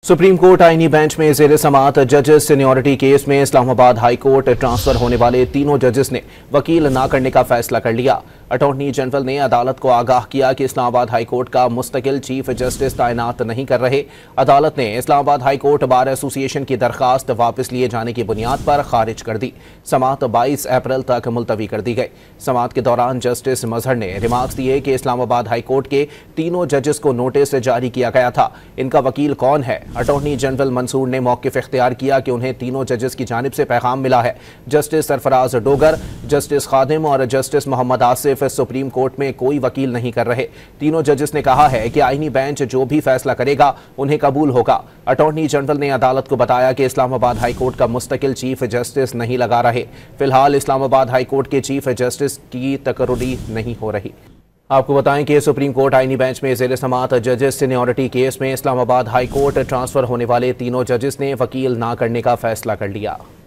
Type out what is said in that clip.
Supreme court आईनी bench में जेर समात जजेस सीनियरिटी केस में इस्लामाबाद हाई कोर्ट ट्रांसफर होने वाले तीनों जजेस ने वकील ना करने का फैसला कर लिया। अटॉर्नी जनरल ने अदालत को आगाह किया कि इस्लामाबाद हाई कोर्ट का मुस्तकिल चीफ जस्टिस तैनात नहीं कर रहे। अदालत ने Islamabad high court bar association की दरखास्त वापस लिए जाने की बुनियाद पर खारिज कर दी। समात 22 अप्रैल तक मुलतवी कर दी गई। समात के दौरान जस्टिस मजहर ने रिमार्क्स दिए कि इस्लामाबाद हाई कोर्ट के तीनों जजेस को नोटिस जारी किया गया था, इनका वकील कौन है। अटॉर्नी जनरल मंसूर ने मौक़िफ़ इख्तियार किया कि उन्हें तीनों जजेस की जानिब से पैगाम मिला है। जस्टिस सरफराज डोगर, जस्टिस खादिम और justice Mohammad Asif supreme court में कोई वकील नहीं कर रहे। तीनों जजेस ने कहा है कि आईनी बेंच जो भी फैसला करेगा उन्हें कबूल होगा। अटॉर्नी जनरल ने अदालत को बताया कि इस्लामाबाद हाई कोर्ट का मुस्तकिल चीफ जस्टिस नहीं लगा रहे। फिलहाल इस्लामाबाद हाई कोर्ट के चीफ जस्टिस की तकर्री नहीं हो रही। आपको बताएं कि सुप्रीम कोर्ट आईनी बेंच में जेर समात जजेस सीनियरिटी केस में इस्लामाबाद हाई कोर्ट ट्रांसफर होने वाले तीनों जजेस ने वकील ना करने का फैसला कर लिया।